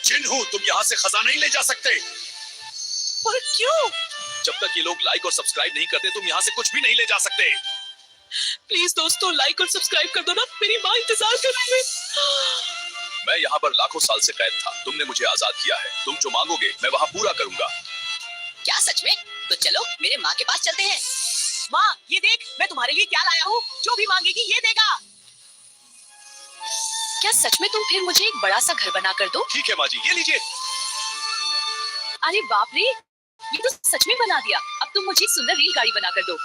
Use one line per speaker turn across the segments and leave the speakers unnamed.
जिन हूँ, तुम यहाँ से खजाना नहीं ले जा सकते।
पर क्यों?
जब तक ये लोग लाइक और सब्सक्राइब नहीं करते, तुम यहाँ से कुछ भी नहीं ले जा सकते।
प्लीज दोस्तों, लाइक और सब्सक्राइब कर दो ना, मेरी माँ इंतजार कर रही है।
मैं यहाँ पर लाखों साल से कैद था, तुमने मुझे आजाद किया है। तुम जो मांगोगे मैं वहाँ पूरा करूंगा।
क्या सच में? तो चलो मेरे माँ के पास चलते हैं।
माँ, ये देख, मैं तुम्हारे लिए क्या लाया हूँ। जो भी मांगेगी ये देगा।
क्या सच में तुम फिर मुझे एक बड़ा सा घर बना कर दो?
ठीक है माँ जी, ये लीजिए।
अरे बाप रे, ये तो सच में बना दिया। अब तुम मुझे एक सुंदर रेलगाड़ी बना कर दो।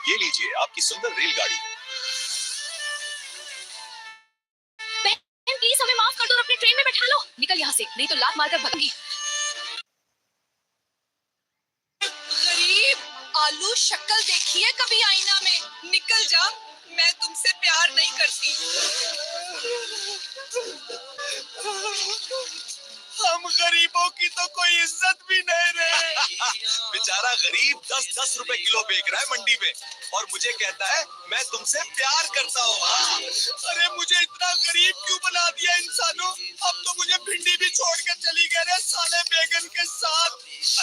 ये लीजिए आपकी सुंदर रेलगाड़ी।
बहन प्लीज हमें माफ कर दो और अपनी ट्रेन में बैठा लो। निकल यहाँ से, नहीं तो लात मारकर भगाऊंगी।
गरीब, आलू शक्ल देखिए कभी आईना में। निकल जा, मैं तुमसे प्यार नहीं करती। हम गरीबों की तो कोई इज्जत भी नहीं रहे।
बेचारा गरीब 10-10 रुपए किलो बेच रहा है मंडी में और मुझे कहता है मैं तुमसे प्यार करता हूँ।
अरे मुझे इतना गरीब क्यों बना दिया इंसानों। अब तो मुझे भिंडी भी छोड़ के चली गए रे साले बैगन के साथ।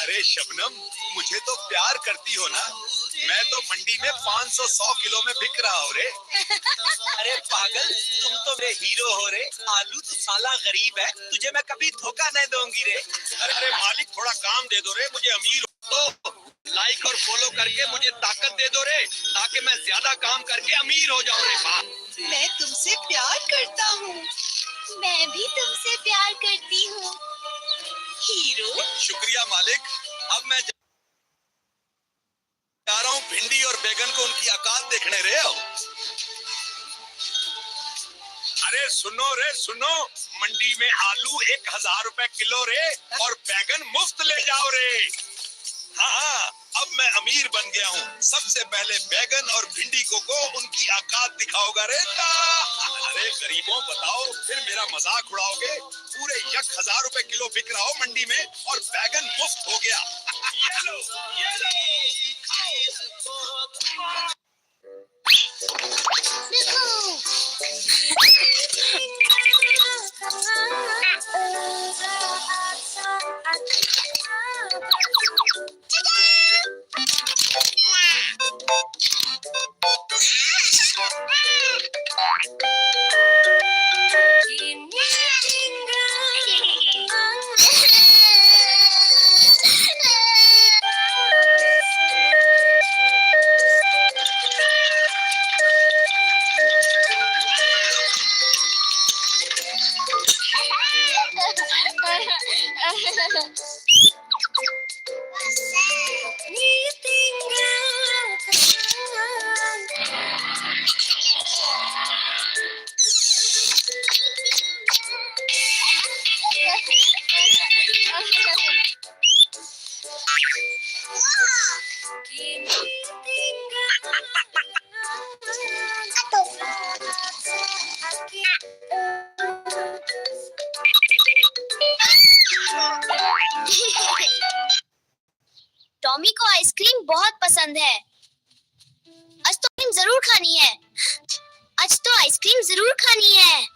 अरे शबनम, मुझे तो प्यार करती हो ना। मैं तो मंडी में 500-100 किलो में बिक रहा हूँ रे।
अरे पागल, तुम तो मेरे हीरो हो रे। आलू तो साला गरीब है, तुझे मैं कभी धोखा नहीं दूंगी रे।
अरे मालिक, थोड़ा काम दे दो रे, मुझे अमीर हो तो लाइक और फॉलो करके मुझे ताकत दे दो रे, ताकि मैं ज्यादा काम करके अमीर हो जाऊं रे। बाप,
मैं तुमसे प्यार करता हूँ।
मैं भी तुमसे प्यार करती हूँ
हीरो।
शुक्रिया मालिक। अब मैं जा रहा हूँ भिंडी और बैगन को उनकी औकात देखने रे। अरे सुनो रे सुनो, मंडी में आलू 1000 रुपए किलो रे और बैगन मुफ्त ले जाओ रे। हाँ, अब मैं अमीर बन गया हूँ। सबसे पहले बैगन और भिंडी को उनकी औकात दिखाओगा रे। अरे गरीबों, बताओ फिर मेरा मजाक उड़ाओगे? पूरे 1000 रुपए किलो बिक रहा हो मंडी में और बैगन मुफ्त हो गया। ये लो, ये लो।
टॉमी को आइसक्रीम बहुत पसंद है। आज तो आइसक्रीम जरूर खानी है। आज तो आइसक्रीम जरूर खानी है।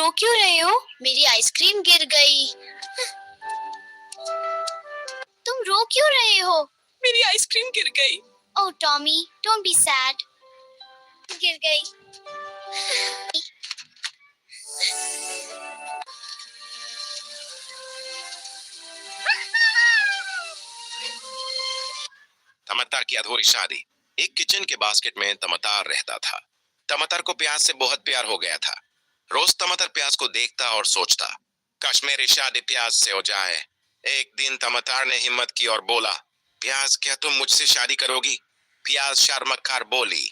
रो क्यों रहे हो? मेरी आइसक्रीम गिर गई। तुम रो क्यों रहे हो?
मेरी आइसक्रीम गिर गई।
ओह टॉमी, डोंट बी सैड। गिर गई।
तमत्तार की अधूरी शादी। एक किचन के बास्केट में तमत्तार रहता था। तमत्तार को प्याज से बहुत प्यार हो गया था। रोज तमत्तार प्याज को देखता और सोचता, काश मेरी शादी प्याज से हो जाए। एक दिन तमत्तार ने हिम्मत की और बोला, प्याज क्या तुम मुझसे शादी करोगी? प्याज शर्मकार बोली,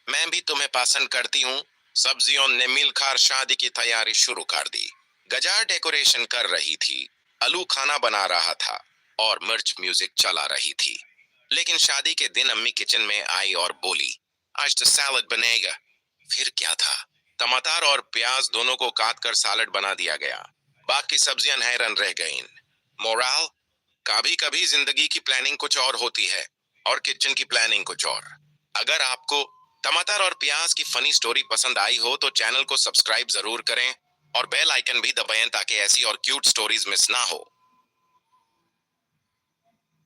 मैं भी तुम्हें पसंद करती हूँ। सब्जियों ने मिलकर शादी की तैयारी शुरू कर दी। गजार डेकोरेशन कर रही थी, आलू खाना बना रहा था और मिर्च म्यूजिक चला रही थी। लेकिन शादी के दिन अम्मी किचन में आई और बोली, आज तो सैलड बनेगा। फिर क्या था, टमाटर और प्याज दोनों को काट कर सैलड बना दिया गया। बाकी सब्जियां हैरान रह गईं। मोरल, कभी कभी जिंदगी की प्लानिंग कुछ और होती है और किचन की प्लानिंग कुछ और। अगर आपको टमाटर और प्याज की फनी स्टोरी पसंद आई हो तो चैनल को सब्सक्राइब जरूर करें और बेल आइकन भी दबाएं ताकि ऐसी और क्यूट स्टोरीज मिस ना हो।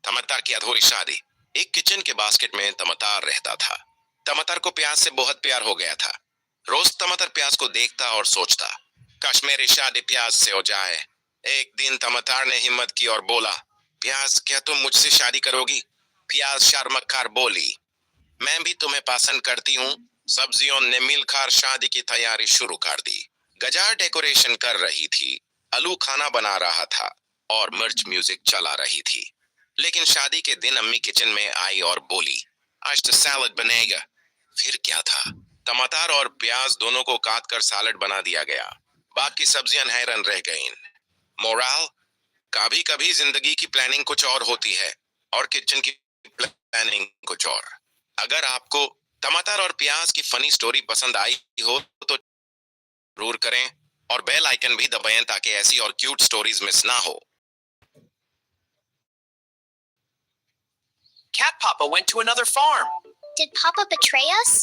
टमाटर की अधूरी शादी। एक किचन के बास्केट में टमाटर रहता था। टमाटर को प्याज से बहुत प्यार हो गया था। रोज टमाटर प्याज को देखता और सोचता, काश मेरी शादी प्याज से हो जाए। एक दिन टमाटर ने हिम्मत की और बोला, प्याज क्या तुम मुझसे शादी करोगी? प्याज शर्मकार बोली, मैं भी तुम्हें पसंद करती हूँ। सब्जियों ने मिलकर शादी की तैयारी शुरू कर दी। गजार डेकोरेशन कर रही थी, आलू खाना बना रहा था और मिर्च म्यूजिक चला रही थी। लेकिन शादी के दिन अम्मी किचन में आई और बोली, आज तो सैलड बनेगा। फिर क्या था, टमाटर और प्याज दोनों को काट कर सैलड बना दिया गया। बाकी सब्जियां हैरान रह गईं। मोरल, कभी कभी जिंदगी की प्लानिंग कुछ और होती है और किचन की प्लानिंग कुछ और। अगर आपको टमाटर और प्याज की फनी स्टोरी पसंद आई हो तो जरूर करें और बेल आइकन भी दबाएं ताकि ऐसी और क्यूट स्टोरीज मिस ना हो।
Cat Papa went to another farm.
Did Papa betray us?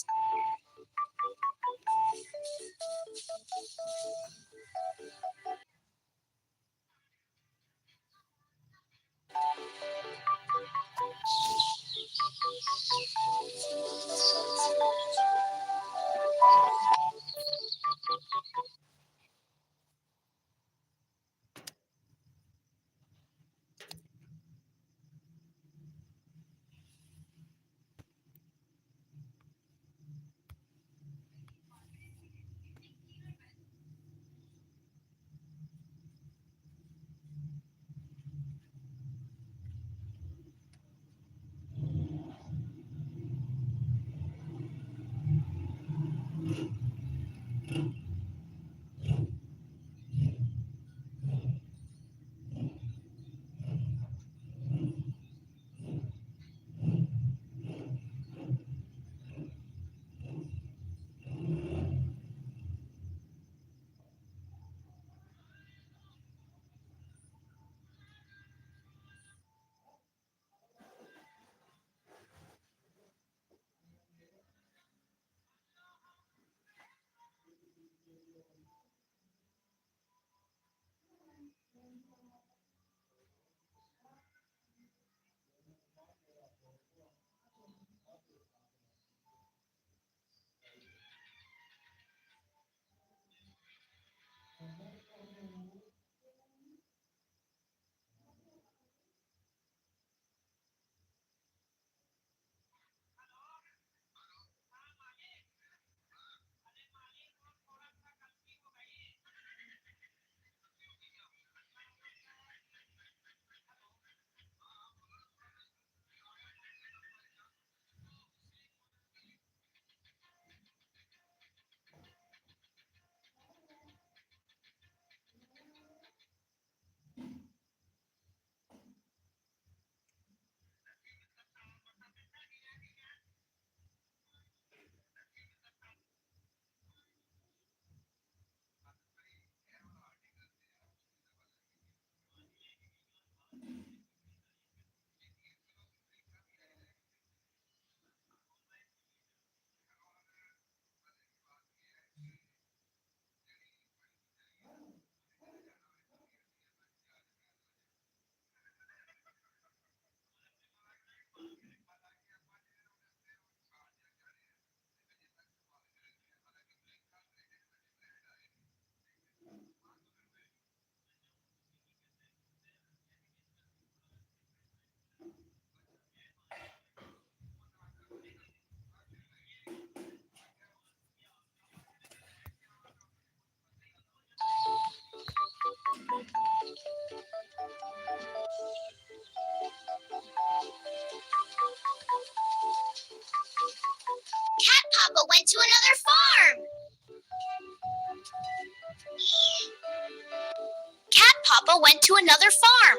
went to another farm.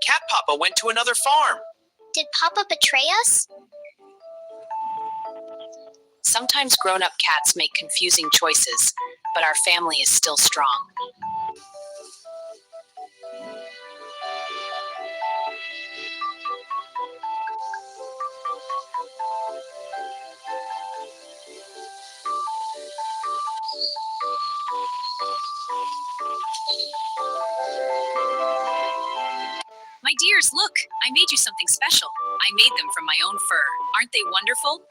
Cat Papa went to another farm.
Did Papa betray us?
Sometimes grown-up cats make confusing choices, but our family is still strong. My dears, look! I made you something special. I made them from my own fur. Aren't they wonderful?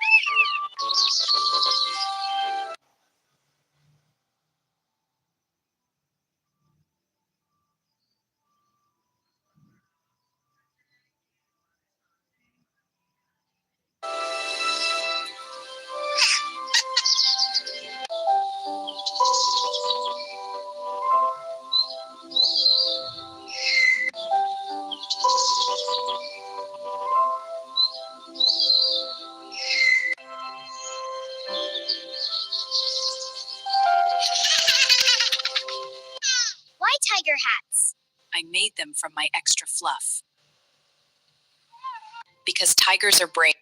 Why tiger hats?
I made them from my extra fluff. Because tigers are brave.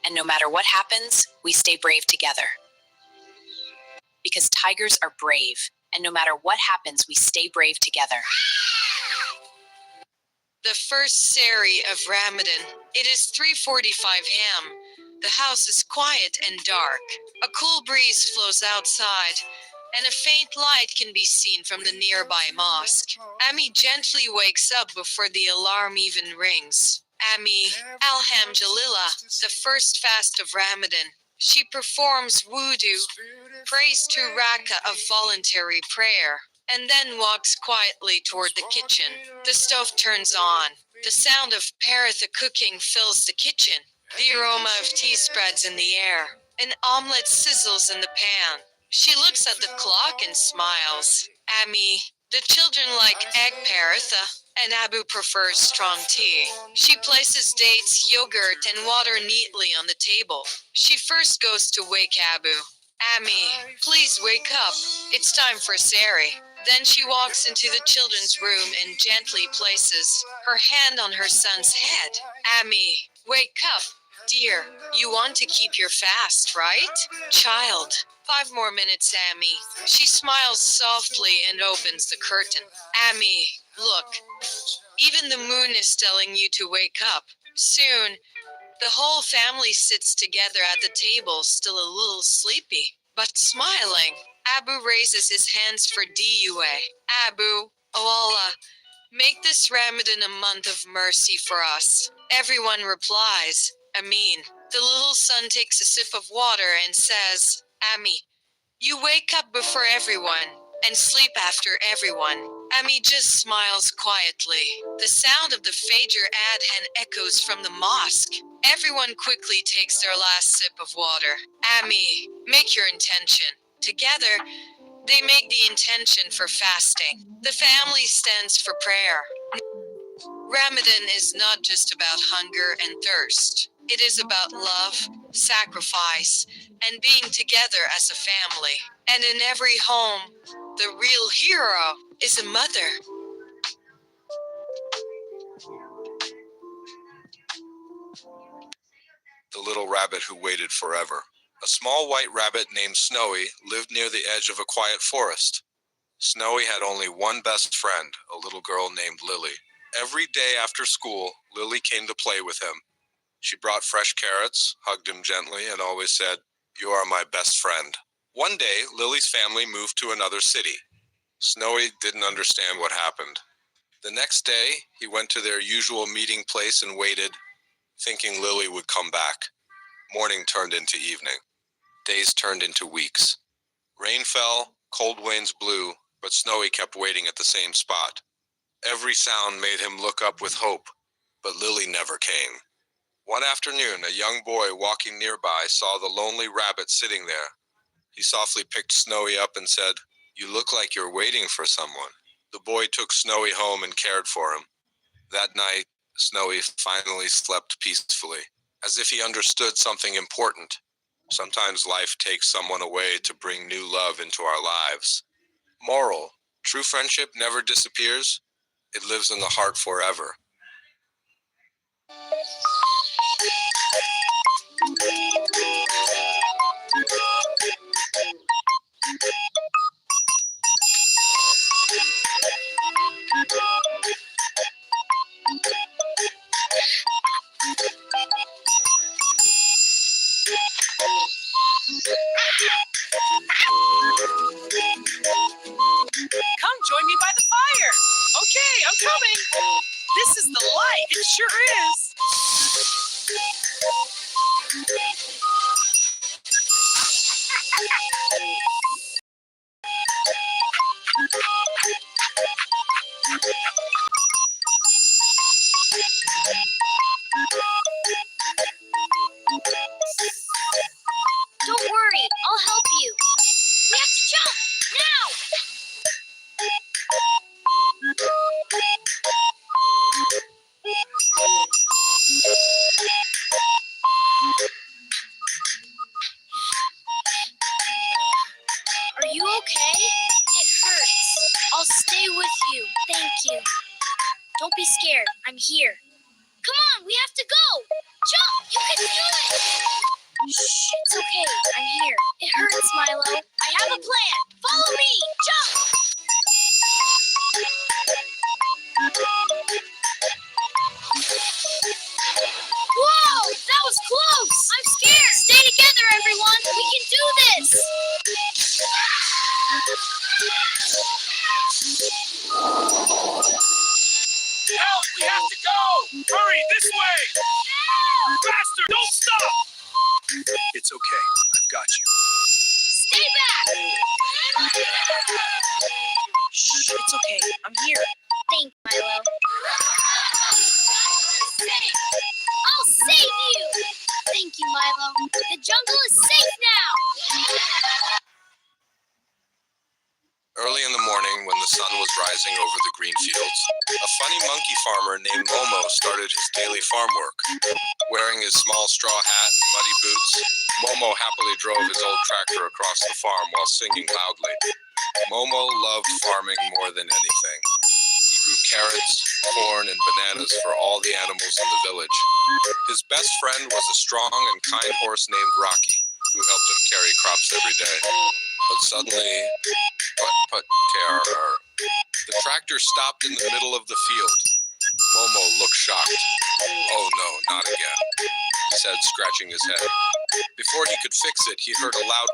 And no matter what happens, we stay brave together. Because tigers are brave, and no matter what happens, we stay brave together.
The first Sari of Ramadan. It is 3:45 am. The house is quiet and dark. A cool breeze flows outside, and a faint light can be seen from the nearby mosque. Ami gently wakes up before the alarm even rings. Ami, Alhamdulillah, the first fast of Ramadan. She performs wudu, prays 2 rak'ah of voluntary prayer, and then walks quietly toward the kitchen. The stove turns on. The sound of paratha cooking fills the kitchen. The aroma of tea spreads in the air. An omelette sizzles in the pan. She looks at the clock and smiles. Ami, the children like egg paratha, and Abu prefers strong tea. She places dates, yogurt, and water neatly on the table. She first goes to wake Abu. Ami, please wake up. It's time for Sari. Then she walks into the children's room and gently places her hand on her son's head. Ami, wake up. Dear, you want to keep your fast, right? Child, 5 more minutes, Ami. She smiles softly and opens the curtain. Ami, look. Even the moon is telling you to wake up. Soon, the whole family sits together at the table, still a little sleepy, but smiling. Abu raises his hands for dua. Abu, oh Allah, make this Ramadan a month of mercy for us. Everyone replies, Ameen. The little son takes a sip of water and says, Ami, you wake up before everyone and sleep after everyone. Ami just smiles quietly. The sound of the Fajr Adhan echoes from the mosque. Everyone quickly takes their last sip of water. Ami, make your intention. Together, they make the intention for fasting. The family stands for prayer. Ramadan is not just about hunger and thirst. It is about love, sacrifice, and being together as a family. And in every home, the real hero is a mother.
The little rabbit who waited forever. A small white rabbit named Snowy lived near the edge of a quiet forest. Snowy had only one best friend, a little girl named Lily. Every day after school, Lily came to play with him. She brought fresh carrots, hugged him gently, and always said, "You are my best friend." One day, Lily's family moved to another city. Snowy didn't understand what happened. The next day, he went to their usual meeting place and waited, thinking Lily would come back. Morning turned into evening. Days turned into weeks. Rain fell, cold winds blew, but Snowy kept waiting at the same spot. Every sound made him look up with hope, but Lily never came. One afternoon, a young boy walking nearby saw the lonely rabbit sitting there.
He softly picked Snowy up and said, "You look like you're waiting for someone." The boy took Snowy home and cared for him. That night, Snowy finally slept peacefully, as if he understood something important. Sometimes life takes someone away to bring new love into our lives. Moral: true friendship never disappears. It lives in the heart forever.
Come join me by the fire. Okay, I'm coming. This is the light. It sure is.
Don't worry, I'll help you. We have to jump now. Are you okay? It hurts. I'll stay with you. Thank you. Don't be scared. I'm here. Come on, we have to go. Jump! You can do it! Shh, it's okay. I'm here. It hurts, Milo. I have a plan. Follow me. Jump! Whoa! That was close! I'm scared! Stay together, everyone! We can do this!
Help! We have to go! Hurry, this way! Faster! Don't stop! It's okay. I've got you.
Stay back!
Shh, it's okay. I'm here.
Thanks, Milo. I'll save you! Thank you, Milo. The jungle is safe now!
Early in the morning, when the sun was rising over the green fields, a funny monkey farmer named Momo started his daily farm work. Wearing his small straw hat and muddy boots, Momo happily drove his old tractor across the farm while singing loudly. Momo loved farming more than anything. He grew carrots, corn, and bananas for all the animals in the village. His best friend was a strong and kind horse named Rocky, who helped him carry crops every day. But suddenly, the tractor stopped in the middle of the field. Momo looked shocked. "Oh no, not again," he said, scratching his head. Before he could fix it, he heard a loud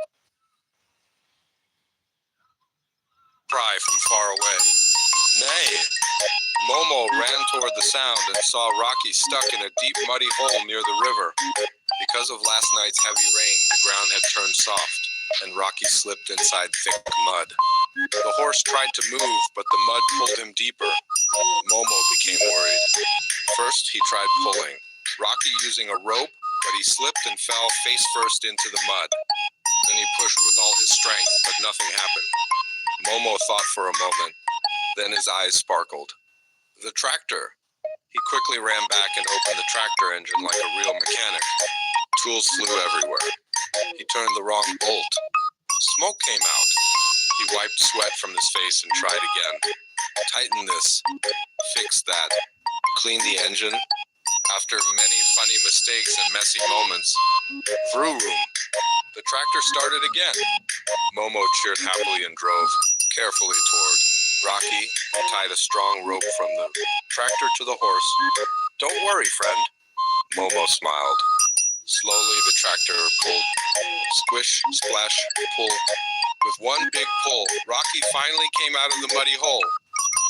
cry from far away. "Nay!" Momo ran toward the sound and saw Rocky stuck in a deep muddy hole near the river. Because of last night's heavy rain, the ground had turned soft, and Rocky slipped inside thick mud. The horse tried to move, but the mud pulled him deeper. Momo became worried. First, he tried pulling, Rocky using a rope, but he slipped and fell face first into the mud. Then he pushed with all his strength, but nothing happened. Momo thought for a moment. Then his eyes sparkled. The tractor. He quickly ran back and opened the tractor engine like a real mechanic. Tools flew everywhere. He turned the wrong bolt. Smoke came out. He wiped sweat from his face and tried again. Tighten this. Fix that. Clean the engine. After many funny mistakes and messy moments, vroom, the tractor started again. Momo cheered happily and drove carefully toward Rocky, who tied a strong rope from the tractor to the horse. "Don't worry, friend." Momo smiled. Slowly, the tractor pulled. Squish, splash, pull. With one big pull, Rocky finally came out of the muddy hole.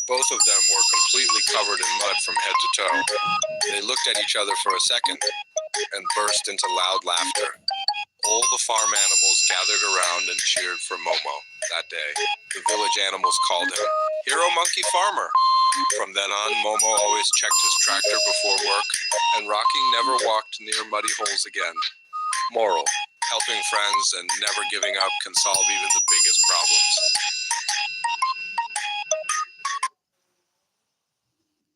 Both of them were completely covered in mud from head to toe. They looked at each other for a second and burst into loud laughter. All the farm animals gathered around and cheered for Momo. That day, the village animals called him Hero Monkey Farmer. From then on, Momo always checked his tractor before work, and Rocky never walked near muddy holes again. Moral: Helping friends and never giving up can solve even the biggest problems.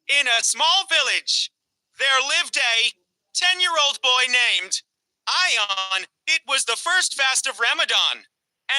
In a small village, there lived a 10-year-old boy named Ion. It was the first fast of Ramadan,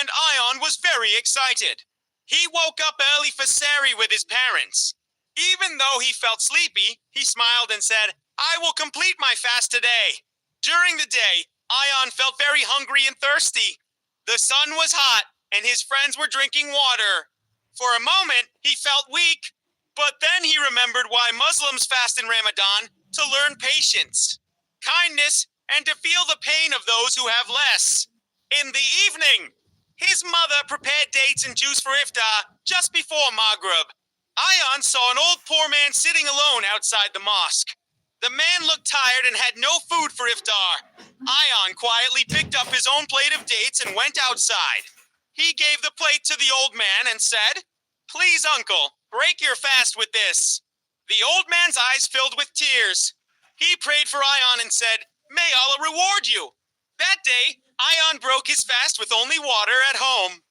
and Ion was very excited. He woke up early for Sari with his parents. Even though he felt sleepy, he smiled and said, "I will complete my fast today." During the day, Ion felt very hungry and thirsty. The sun was hot, and his friends were drinking water. For a moment, he felt weak, but then he remembered why Muslims fast in Ramadan: to learn patience, kindness, and to feel the pain of those who have less. In the evening, his mother prepared dates and juice for iftar just before Maghrib. Ion saw an old poor man sitting alone outside the mosque. The man looked tired and had no food for iftar. Ion quietly picked up his own plate of dates and went outside. He gave the plate to the old man and said, "Please, uncle, break your fast with this." The old man's eyes filled with tears. He prayed for Ion and said, "May Allah reward you." That day, Ion broke his fast with only water at home.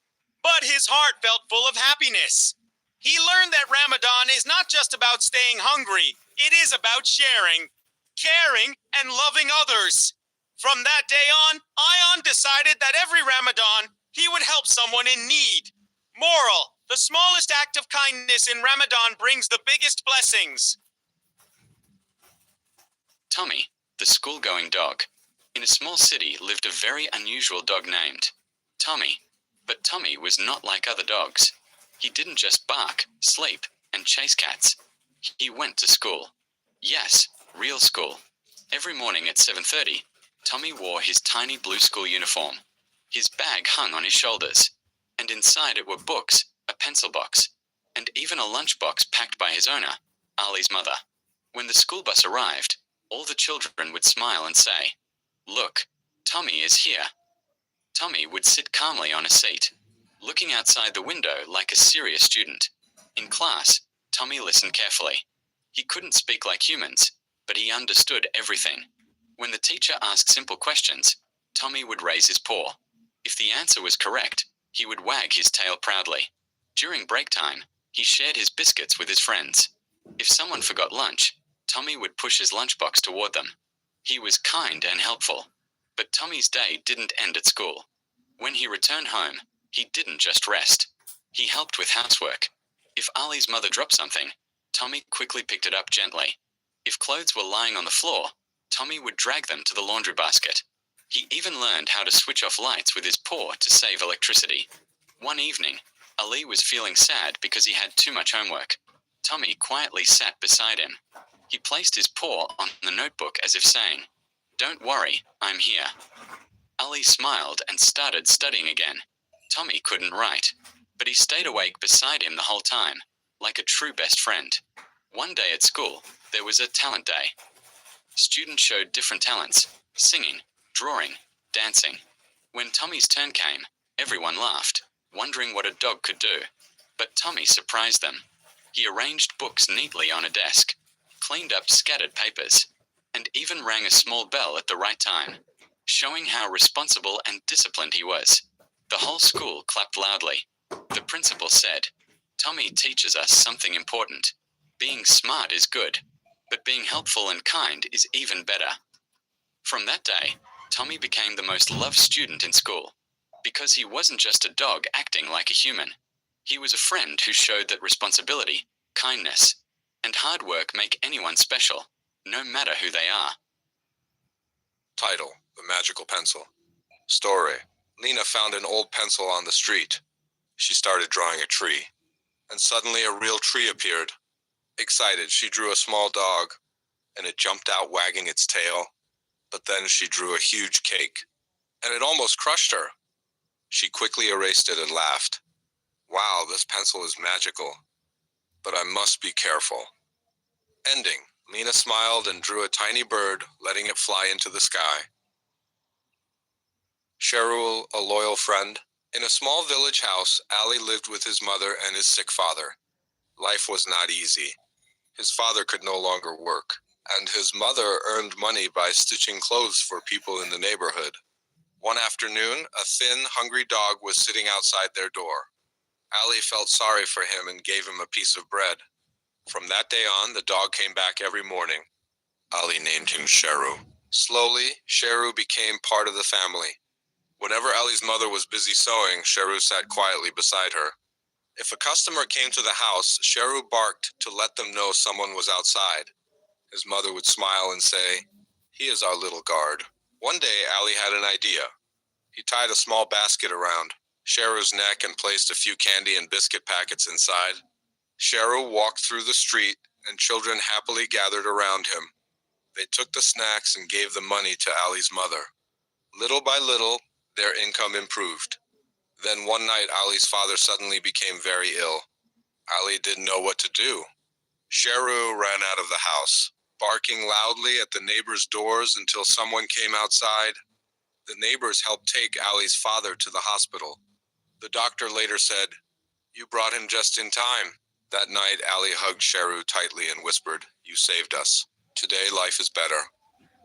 But his heart felt full of happiness. He learned that Ramadan is not just about staying hungry. It is about sharing, caring, and loving others. From that day on, Ion decided that every Ramadan, he would help someone in need. Moral: the smallest act of kindness in Ramadan brings the biggest blessings.
Tommy, the school-going dog. In a small city lived a very unusual dog named Tommy. But Tommy was not like other dogs. He didn't just bark, sleep, and chase cats. He went to school. Yes, real school. Every morning at 7:30, Tommy wore his tiny blue school uniform. His bag hung on his shoulders, and inside it were books, a pencil box, and even a lunchbox packed by his owner, Ali's mother. When the school bus arrived, all the children would smile and say, "Look, Tommy is here." Tommy would sit calmly on a seat, looking outside the window like a serious student. In class, Tommy listened carefully. He couldn't speak like humans, but he understood everything. When the teacher asked simple questions, Tommy would raise his paw. If the answer was correct, he would wag his tail proudly. During break time, he shared his biscuits with his friends. If someone forgot lunch, Tommy would push his lunchbox toward them. He was kind and helpful. But Tommy's day didn't end at school. When he returned home, he didn't just rest. He helped with housework. If Ali's mother dropped something, Tommy quickly picked it up gently. If clothes were lying on the floor, Tommy would drag them to the laundry basket. He even learned how to switch off lights with his paw to save electricity. One evening, Ali was feeling sad because he had too much homework. Tommy quietly sat beside him. He placed his paw on the notebook as if saying, "Don't worry, I'm here." Ali smiled and started studying again. Tommy couldn't write, but he stayed awake beside him the whole time, like a true best friend. One day at school, there was a talent day. Students showed different talents: singing, drawing, dancing. When Tommy's turn came, everyone laughed, wondering what a dog could do. But Tommy surprised them. He arranged books neatly on a desk, cleaned up scattered papers, and even rang a small bell at the right time, showing how responsible and disciplined he was. The whole school clapped loudly. The principal said, "Tommy teaches us something important. Being smart is good, but being helpful and kind is even better." From that day, Tommy became the most loved student in school, because he wasn't just a dog acting like a human. He was a friend who showed that responsibility, kindness, and hard work make anyone special, no matter who they are.
Title: The Magical Pencil. Story: Lena found an old pencil on the street. She started drawing a tree, and suddenly a real tree appeared. Excited, she drew a small dog, and it jumped out wagging its tail. But then she drew a huge cake, and it almost crushed her. She quickly erased it and laughed. "Wow, this pencil is magical, but I must be careful." Ending: Lena smiled and drew a tiny bird, letting it fly into the sky. Sherul, a loyal friend. In a small village house, Ali lived with his mother and his sick father. Life was not easy. His father could no longer work, and his mother earned money by stitching clothes for people in the neighborhood. One afternoon, a thin, hungry dog was sitting outside their door. Ali felt sorry for him and gave him a piece of bread. From that day on, the dog came back every morning. Ali named him Sheru. Slowly, Sheru became part of the family. Whenever Ali's mother was busy sewing, Sheru sat quietly beside her. If a customer came to the house, Sheru barked to let them know someone was outside. His mother would smile and say, "He is our little guard." One day, Ali had an idea. He tied a small basket around Sheru's neck and placed a few candy and biscuit packets inside. Sheru walked through the street, and children happily gathered around him. They took the snacks and gave the money to Ali's mother. Little by little, their income improved. Then one night, Ali's father suddenly became very ill. Ali didn't know what to do. Sheru ran out of the house, barking loudly at the neighbors' doors until someone came outside. The neighbors helped take Ali's father to the hospital. The doctor later said, "You brought him just in time." That night, Ali hugged Sheru tightly and whispered, "You saved us. Today, life is better."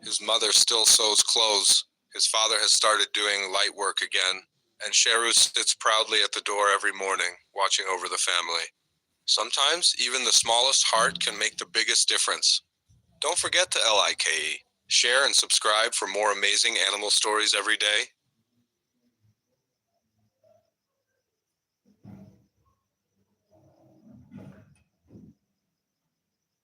His mother still sews clothes. His father has started doing light work again, and Sheru sits proudly at the door every morning, watching over the family. Sometimes, even the smallest heart can make the biggest difference. Don't forget to like, share, and subscribe for more amazing animal stories every day.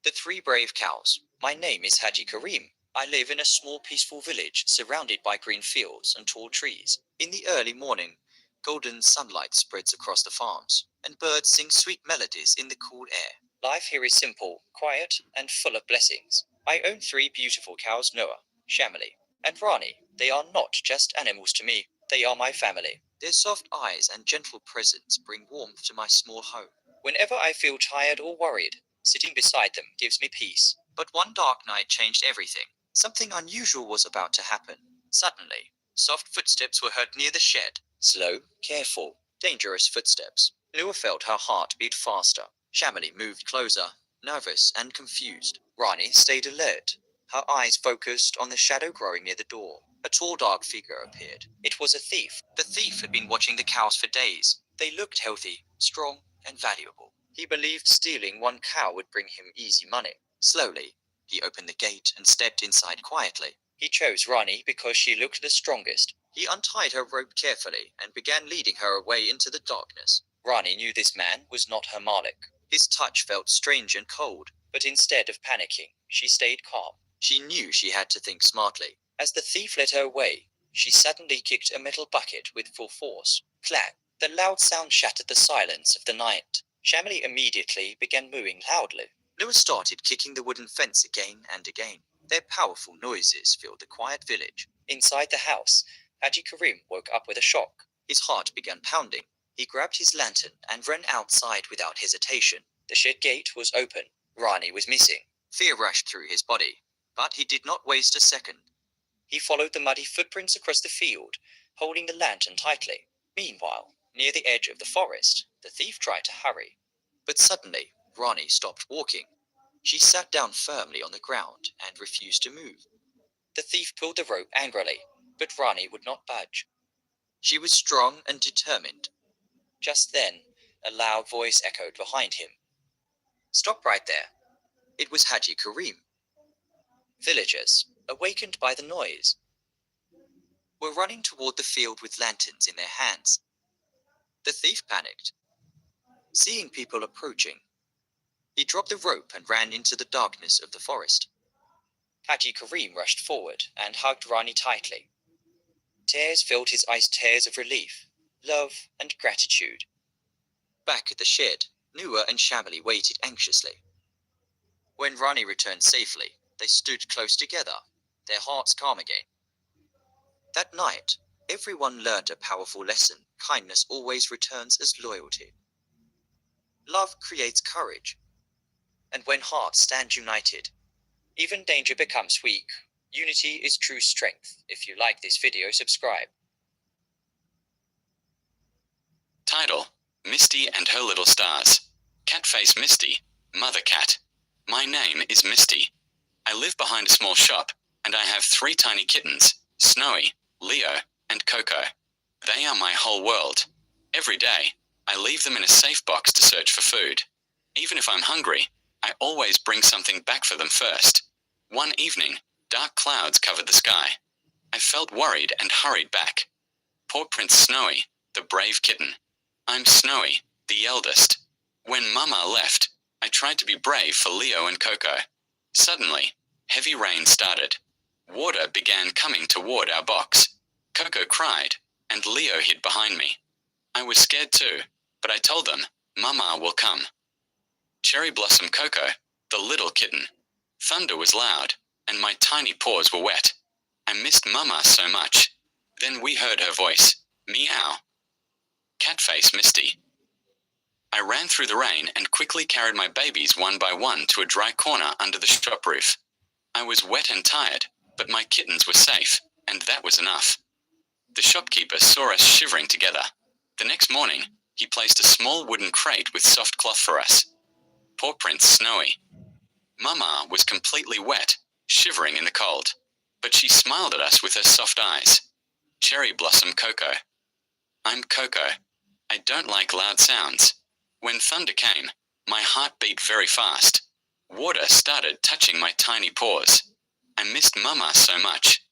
The Three Brave Cows. My name is Haji Karim. I live in a small peaceful village surrounded by green fields and tall trees. In the early morning, golden sunlight spreads across the farms, and birds sing sweet melodies in the cool air. Life here is simple, quiet, and full of blessings. I own 3 beautiful cows, Noah, Shamali, and Rani. They are not just animals to me, they are my family. Their soft eyes and gentle presence bring warmth to my small home. Whenever I feel tired or worried, sitting beside them gives me peace. But one dark night changed everything. Something unusual was about to happen. Suddenly, soft footsteps were heard near the shed. Slow, careful, dangerous footsteps. Noah felt her heart beat faster. Shamali moved closer, nervous and confused. Rani stayed alert, her eyes focused on the shadow growing near the door. A tall dark figure appeared. It was a thief. The thief had been watching the cows for days. They looked healthy, strong, and valuable. He believed stealing 1 cow would bring him easy money. Slowly, he opened the gate and stepped inside quietly. He chose Rani because she looked the strongest. He untied her rope carefully and began leading her away into the darkness. Rani knew this man was not her Malik. His touch felt strange and cold, but instead of panicking, she stayed calm. She knew she had to think smartly. As the thief led her away, she suddenly kicked a metal bucket with full force. Clack! The loud sound shattered the silence of the night. Shamali immediately began mooing loudly. Noah started kicking the wooden fence again and again. Their powerful noises filled the quiet village. Inside the house, Haji Karim woke up with a shock. His heart began pounding. He grabbed his lantern and ran outside without hesitation. The shed gate was open. Rani was missing. Fear rushed through his body, but he did not waste a second. He followed the muddy footprints across the field, holding the lantern tightly. Meanwhile, near the edge of the forest, the thief tried to hurry. But suddenly, Rani stopped walking. She sat down firmly on the ground and refused to move. The thief pulled the rope angrily, but Rani would not budge. She was strong and determined. Just then, a loud voice echoed behind him. "Stop right there." It was Haji Karim. Villagers, awakened by the noise, were running toward the field with lanterns in their hands. The thief panicked. Seeing people approaching, he dropped the rope and ran into the darkness of the forest. Haji Karim rushed forward and hugged Rani tightly. Tears filled his eyes, tears of relief, love, and gratitude. Back at the shed, Noah and Shamali waited anxiously. When Rani returned safely, they stood close together, their hearts calm again. That night, everyone learned a powerful lesson. Kindness always returns as loyalty. Love creates courage. And when hearts stand united, even danger becomes weak. Unity is true strength. If you like this video, subscribe.
Title: Misty and Her Little Stars. Catface Misty, Mother Cat. My name is Misty. I live behind a small shop, and I have 3 tiny kittens, Snowy, Leo, and Coco. They are my whole world. Every day, I leave them in a safe box to search for food. Even if I'm hungry, I always bring something back for them first. One evening, dark clouds covered the sky. I felt worried and hurried back. Poor Prince Snowy, the brave kitten. I'm Snowy, the eldest. When Mama left, I tried to be brave for Leo and Coco. Suddenly, heavy rain started. Water began coming toward our box. Coco cried, and Leo hid behind me. I was scared too, but I told them, Mama will come. Cherry Blossom Coco, the little kitten. Thunder was loud, and my tiny paws were wet. I missed Mama so much. Then we heard her voice, meow. Catface Misty. I ran through the rain and quickly carried my babies one by one to a dry corner under the shop roof. I was wet and tired, but my kittens were safe, and that was enough. The shopkeeper saw us shivering together. The next morning, he placed a small wooden crate with soft cloth for us. Poor Prince Snowy. Mama was completely wet, shivering in the cold, but she smiled at us with her soft eyes. Cherry Blossom Coco. I'm Coco. I don't like loud sounds. When thunder came, my heart beat very fast. Water started touching my tiny paws. I missed Mama so much.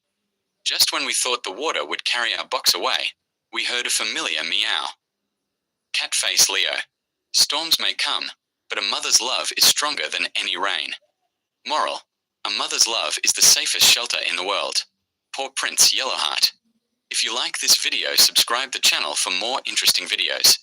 Just when we thought the water would carry our box away, we heard a familiar meow. Catface Leo. Storms may come, but a mother's love is stronger than any rain. Moral: a mother's love is the safest shelter in the world. Poor Prince Yellowheart. If you like this video, subscribe the channel for more interesting videos.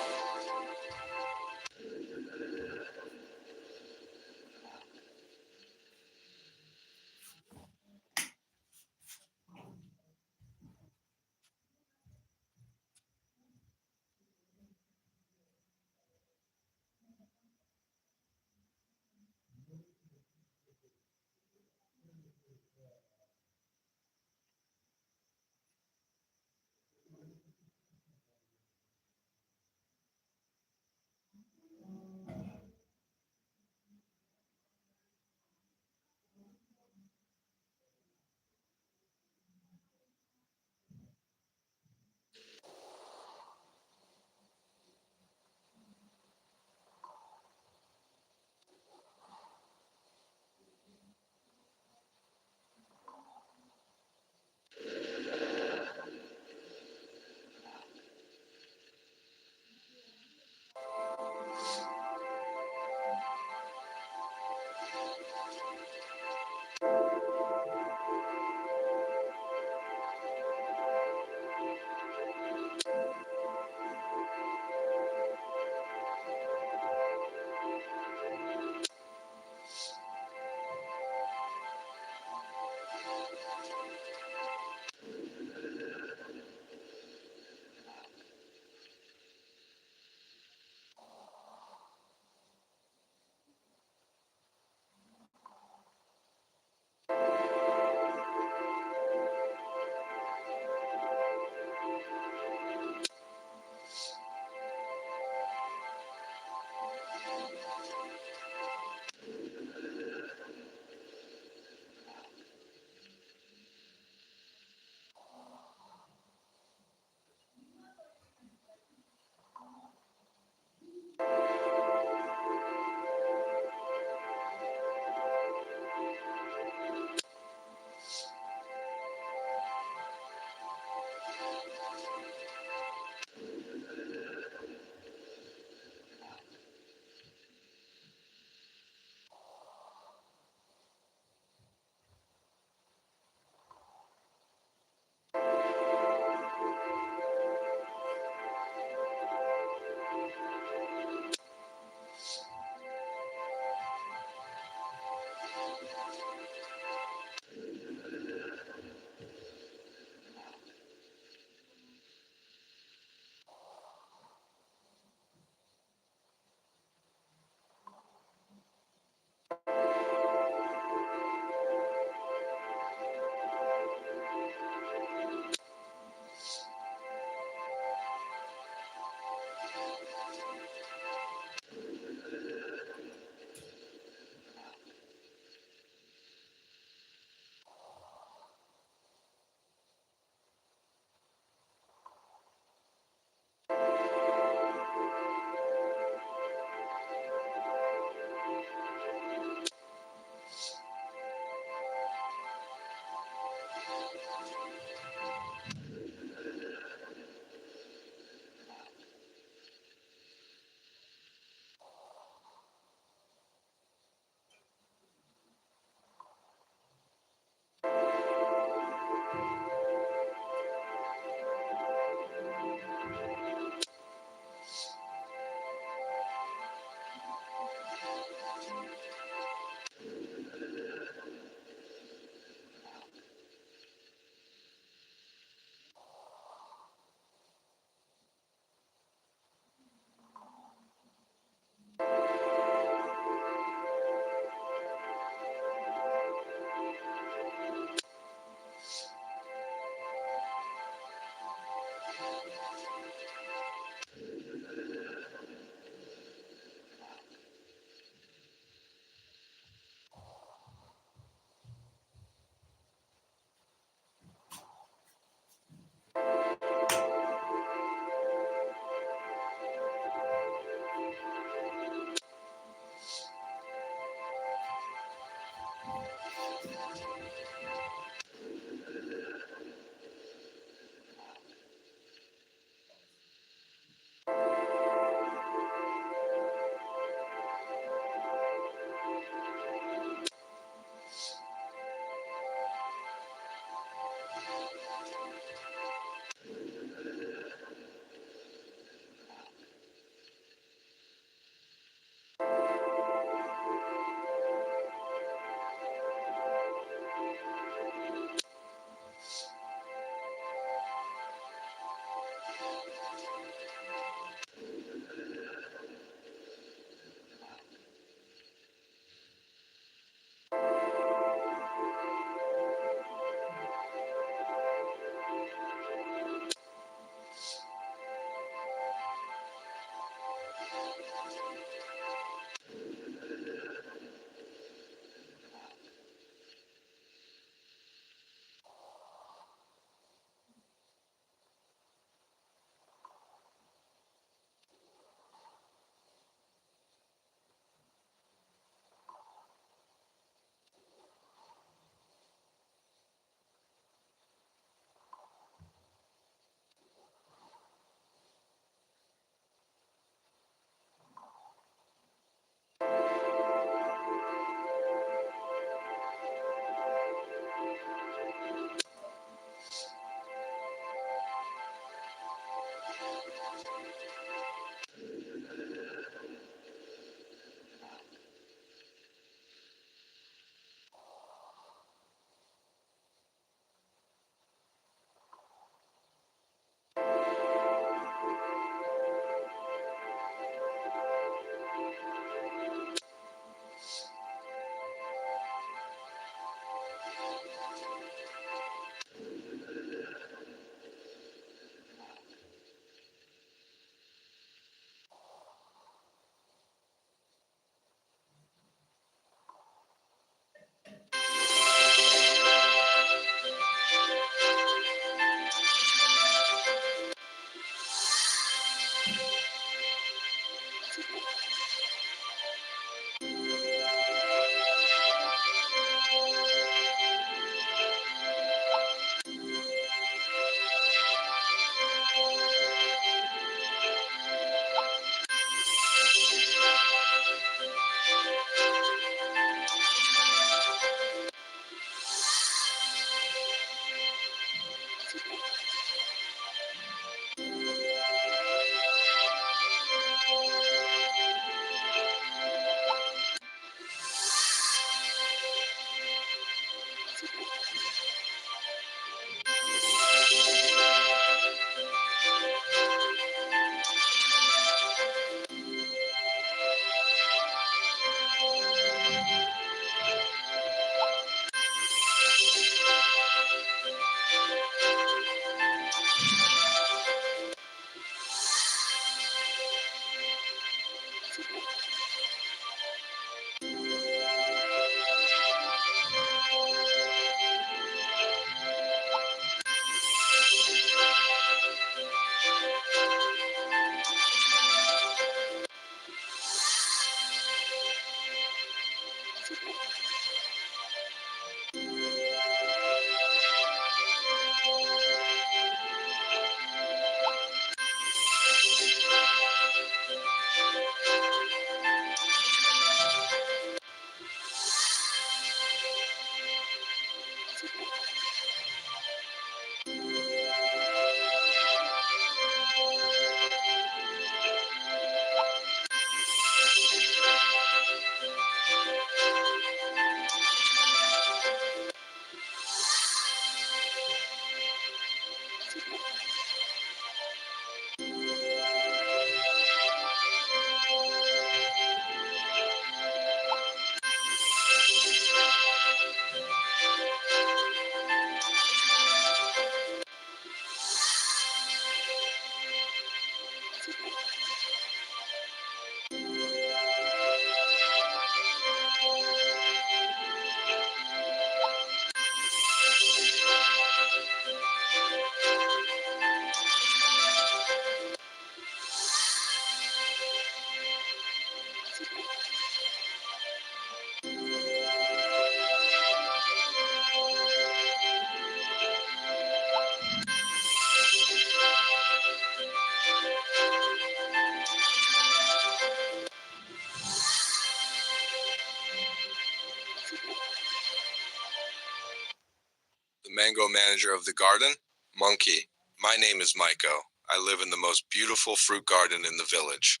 mango manager of the garden? Monkey. My name is Maiko. I live in the most beautiful fruit garden in the village.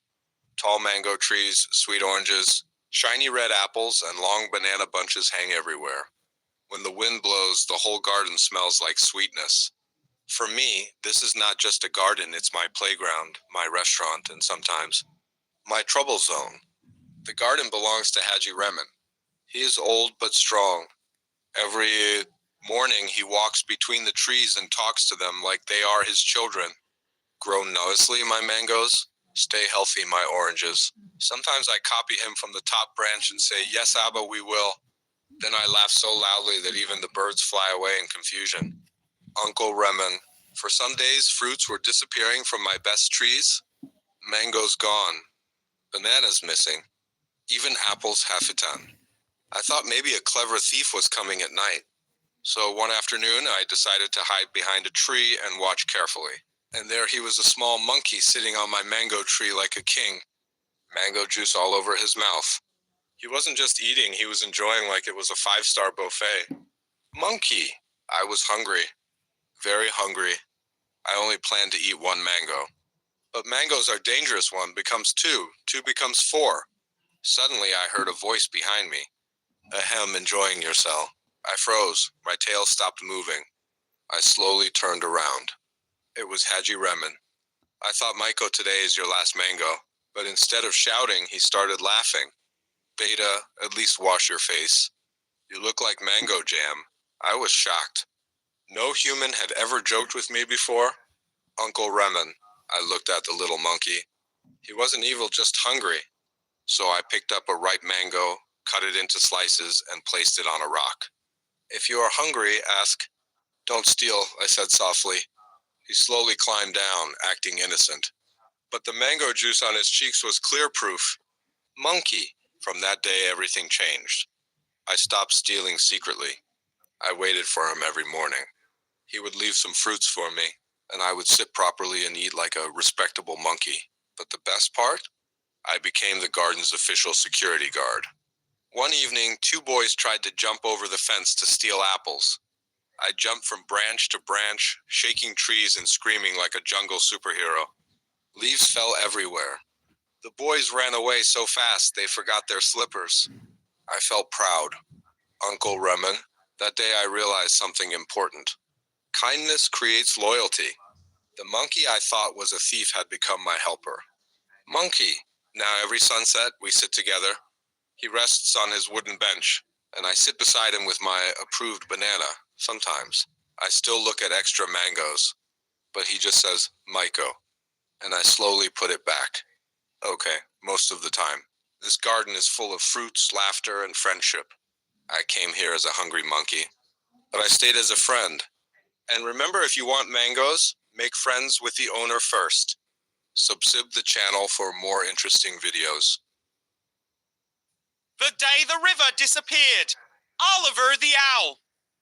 Tall mango trees, sweet oranges, shiny red apples, and long banana bunches hang everywhere. When the wind blows, the whole garden smells like sweetness. For me, this is not just a garden, it's my playground, my restaurant, and sometimes my trouble zone. The garden belongs to Haji Remen. He is old but strong. Every morning he walks between the trees and talks to them like they are his children. Grow nicely, my mangoes. Stay healthy, my oranges. Sometimes I copy him from the top branch and say, yes, Abba, we will. Then I laugh so loudly that even the birds fly away in confusion. Uncle Remen, for some days fruits were disappearing from my best trees. Mangoes gone. Bananas missing. Even apples half a ton. I thought maybe a clever thief was coming at night. So one afternoon I decided to hide behind a tree and watch carefully. And there he was, a small monkey sitting on my mango tree like a king. Mango juice all over his mouth. He wasn't just eating, he was enjoying like it was a 5-star buffet. Monkey! I was hungry. Very hungry. I only planned to eat one mango. But mangoes are dangerous. One becomes two. Two becomes four. Suddenly I heard a voice behind me. Ahem, enjoying yourself. I froze. My tail stopped moving. I slowly turned around. It was Haji Remen. I thought, Maiko, today is your last mango. But instead of shouting, he started laughing. Beta, at least wash your face. You look like mango jam. I was shocked. No human had ever joked with me before. Uncle Remen. I looked at the little monkey. He wasn't evil, just hungry. So I picked up a ripe mango, cut it into slices, and placed it on a rock. If you are hungry, ask. Don't steal, I said softly. He slowly climbed down, acting innocent. But the mango juice on his cheeks was clear proof. Monkey. From that day, everything changed. I stopped stealing secretly. I waited for him every morning. He would leave some fruits for me, and I would sit properly and eat like a respectable monkey. But the best part? I became the garden's official security guard. One evening, 2 boys tried to jump over the fence to steal apples. I jumped from branch to branch, shaking trees and screaming like a jungle superhero. Leaves fell everywhere. The boys ran away so fast they forgot their slippers. I felt proud. Uncle Remen, that day I realized something important. Kindness creates loyalty. The monkey I thought was a thief had become my helper. Monkey. Now every sunset we sit together. He rests on his wooden bench, and I sit beside him with my approved banana. Sometimes I still look at extra mangoes, but he just says, Maiko, and I slowly put it back. Okay, most of the time. This garden is full of fruits, laughter, and friendship. I came here as a hungry monkey, but I stayed as a friend. And remember, if you want mangoes, make friends with the owner first. Subscribe the channel for more interesting videos.
The day the river disappeared. Oliver the owl.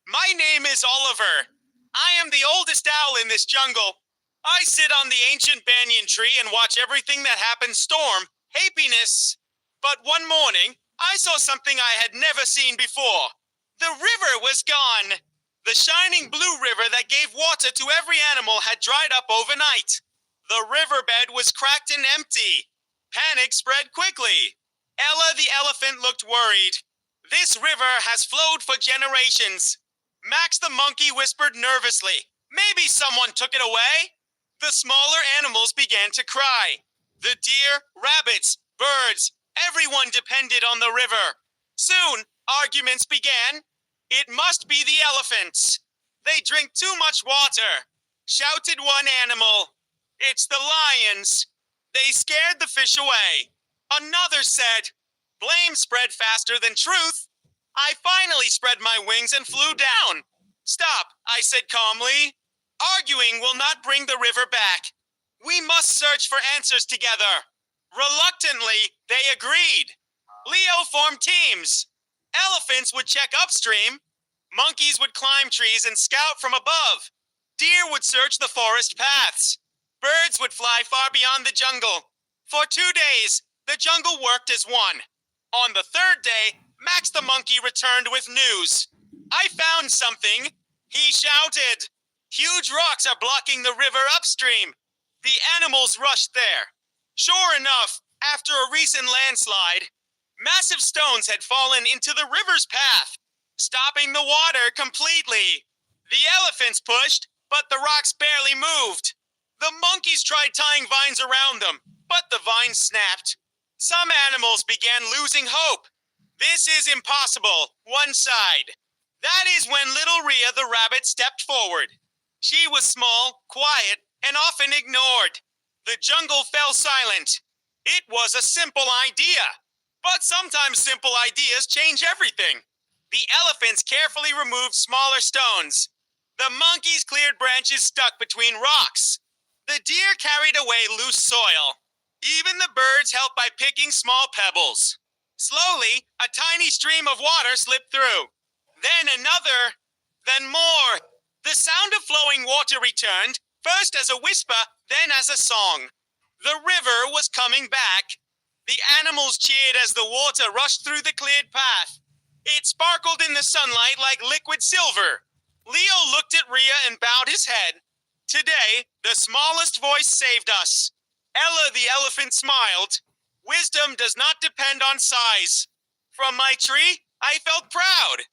My name is Oliver. I am the oldest owl in this jungle. I sit on the ancient banyan tree and watch everything that happens storm, happiness. But one morning, I saw something I had never seen before. The river was gone. The shining blue river that gave water to every animal had dried up overnight. The riverbed was cracked and empty. Panic spread quickly. Ella the elephant looked worried. This river has flowed for generations. Max the monkey whispered nervously. Maybe someone took it away? The smaller animals began to cry. The deer, rabbits, birds, everyone depended on the river. Soon, arguments began. It must be the elephants. They drink too much water, shouted one animal. It's the lions. They scared the fish away. Another said, blame spread faster than truth. I finally spread my wings and flew down. Stop, I said calmly. Arguing will not bring the river back. We must search for answers together. Reluctantly, they agreed. Leo formed teams. Elephants would check upstream. Monkeys would climb trees and scout from above. Deer would search the forest paths. Birds would fly far beyond the jungle. For 2 days, the jungle worked as one. On the 3rd day, Max the monkey returned with news. I found something. He shouted. Huge rocks are blocking the river upstream. The animals rushed there. Sure enough, after a recent landslide, massive stones had fallen into the river's path, stopping the water completely. The elephants pushed, but the rocks barely moved. The monkeys tried tying vines around them, but the vines snapped. Some animals began losing hope. This is impossible. One side. That is when little Rhea the rabbit stepped forward. She was small, quiet, and often ignored. The jungle fell silent. It was a simple idea. But sometimes simple ideas change everything. The elephants carefully removed smaller stones. The monkeys cleared branches stuck between rocks. The deer carried away loose soil. Even the birds helped by picking small pebbles. Slowly, a tiny stream of water slipped through. Then another, then more. The sound of flowing water returned, first as a whisper, then as a song. The river was coming back. The animals cheered as the water rushed through the cleared path. It sparkled in the sunlight like liquid silver. Leo looked at Rhea and bowed his head. Today, the smallest voice saved us. Ella the elephant smiled. Wisdom does not depend on size. From my tree, I felt proud.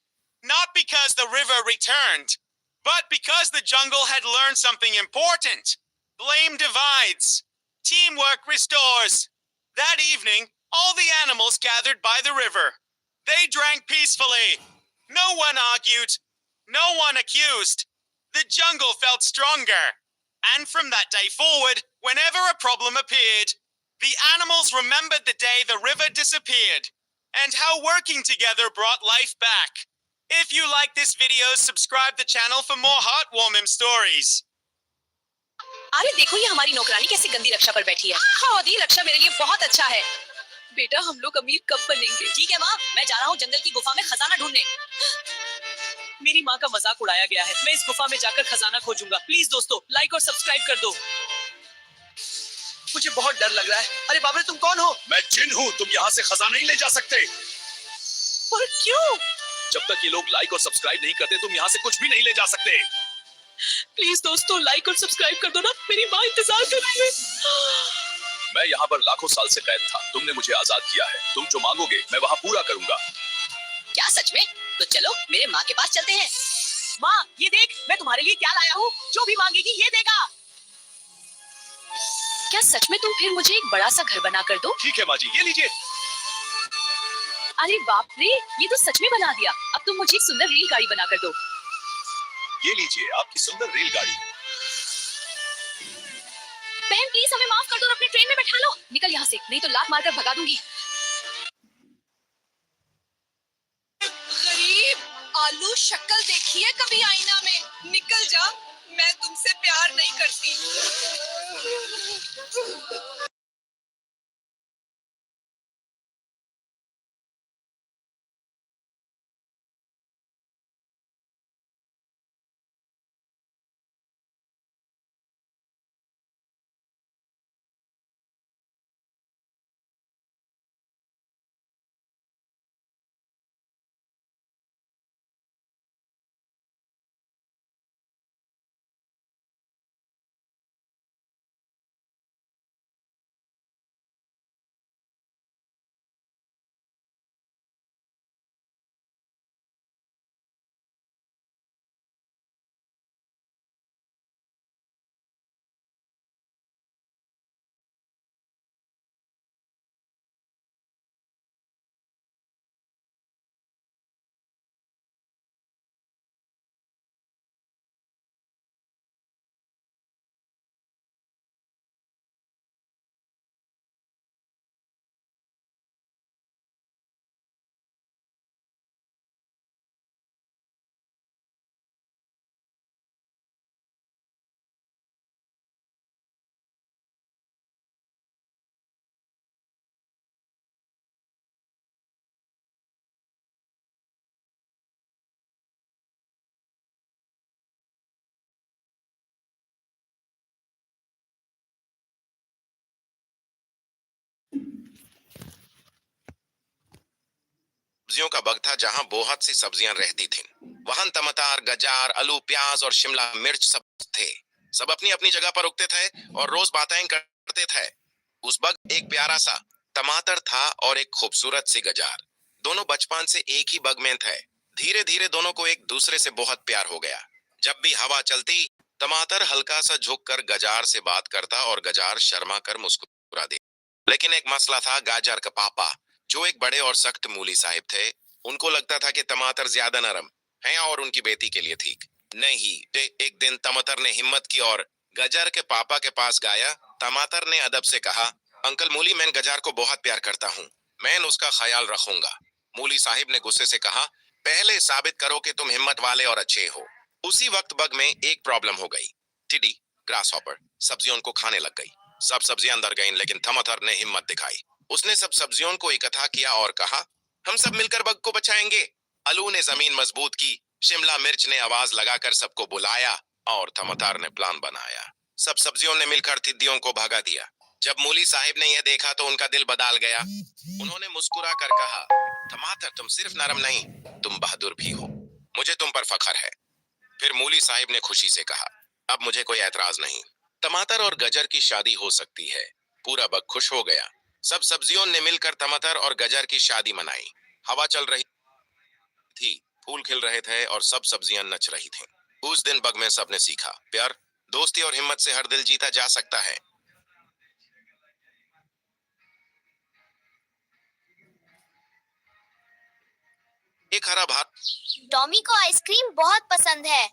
Not because the river returned, but because the jungle had learned something important. Blame divides. Teamwork restores. That evening, all the animals gathered by the river. They drank peacefully. No one argued. No one accused. The jungle felt stronger. And from that day forward, whenever a problem appeared, the animals remembered the day the river disappeared and how working together brought life back. If you like this video, subscribe the channel for more heartwarming stories.
अरे देखो ये हमारी नौकरानी कैसी गंदी रक्षा पर बैठी है। हाँ दी रक्षा मेरे लिए बहुत अच्छा है। बेटा हम लोग अमीर कब बनेंगे? ठीक है माँ, मैं जा रहा हूँ जंगल की गुफा में खजाना ढूंढने। मेरी माँ का मजाक उड़ाया गया है। मैं इस गुफा में जाकर खजाना खोजूंगा। प्लीज दोस्तों लाइक और सब्सक्राइब कर दो।
मुझे बहुत डर लग रहा है। अरे बाबरे तुम कौन हो?
मैं जिन हूँ, तुम यहाँ से खजाना नहीं ले जा सकते।
पर क्यों?
जब तक ये लोग लाइक और सब्सक्राइब नहीं करते, तुम यहाँ से कुछ भी नहीं ले जा सकते।
प्लीज दोस्तों लाइक और सब्सक्राइब कर दो ना, मेरी माँ इंतजार कर रही है।
मैं यहाँ पर लाखों साल से कैद था। तुमने मुझे आजाद किया है। तुम जो मांगोगे मैं वहाँ पूरा करूंगा।
क्या सच में? तो चलो मेरे माँ के पास चलते हैं। माँ ये देख, मैं तुम्हारे लिए क्या लाया हूँ। जो भी मांगेगी ये देगा। क्या सच में तुम फिर मुझे एक बड़ा सा घर बना कर दो?
ठीक है माँ जी, ये लीजिए।
अरे बाप रे, ये तो सच में बना दिया। अब तुम मुझे एक सुंदर रेलगाड़ी बना कर दो।
ये लीजिए आपकी सुंदर रेलगाड़ी।
बहन प्लीज हमें माफ कर दो और अपने ट्रेन में बैठा लो। निकल यहाँ से, नहीं तो लात मारकर भगा दूंगी।
गरीब, आलू शक्ल देखी है कभी आईना में? निकल जा, मैं तुमसे प्यार नहीं करती।
सब्जियों का बाग था जहां बहुत सी सब्जियां रहती थीं। वहां टमाटर, गजार, आलू, प्याज और शिमला मिर्च सब थे। सब अपनी अपनी जगह पर रुकते थे और रोज बातें करते थे। उस वक्त एक प्यारा सा टमाटर था और एक खूबसूरत सी गजार। दोनों बचपन से एक ही बग में थे। धीरे धीरे दोनों को एक दूसरे से बहुत प्यार हो गया। जब भी हवा चलती, टमाटर हल्का सा झुककर गजार से बात करता और गजार शर्मा कर मुस्कुरा दे। लेकिन एक मसला था। गाजर का पापा, जो एक बड़े और सख्त मूली साहिब थे, उनको लगता था कि टमाटर ज्यादा नरम है और उनकी बेटी के लिए ठीक नहीं। एक दिन टमाटर ने हिम्मत की और गजर के पापा के पास गया। टमाटर ने अदब से कहा, अंकल मूली, मैं गजार को बहुत प्यार करता हूँ, मैं उसका ख्याल रखूंगा। मूली साहिब ने गुस्से से कहा, पहले साबित करो कि तुम हिम्मत वाले और अच्छे हो। उसी वक्त बग में एक प्रॉब्लम हो गई। टिड्डी, ग्रास हॉपर, सब्जियों को खाने लग गई। सब सब्जियां अंदर गईं, लेकिन टमाटर ने हिम्मत दिखाई। उसने सब सब्जियों को इकट्ठा किया और कहा, हम सब मिलकर बग को बचाएंगे। आलू ने जमीन मजबूत की, शिमला मिर्च ने आवाज लगाकर सबको बुलाया और टमाटर ने प्लान बनाया। सब सब्जियों ने मिलकर टिड्डियों को भगा दिया। जब मूली साहिब ने यह देखा तो उनका दिल बदल गया। उन्होंने मुस्कुरा कर कहा, टमाटर, तुम सिर्फ नरम नहीं, तुम बहादुर भी हो। मुझे तुम पर फख्र है। फिर मूली साहिब ने खुशी से कहा, अब मुझे कोई ऐतराज नहीं। टमाटर और गजर की शादी हो सकती है। पूरा बग खुश हो गया। सब सब्जियों ने मिलकर टमाटर और गजर की शादी मनाई। हवा चल रही थी, फूल खिल रहे थे और सब सब्जियां नच रही थीं। उस दिन बग में सबने सीखा, प्यार, दोस्ती और हिम्मत से हर दिल जीता जा सकता है। एक हरा भात।
टॉमी को आइसक्रीम बहुत पसंद है।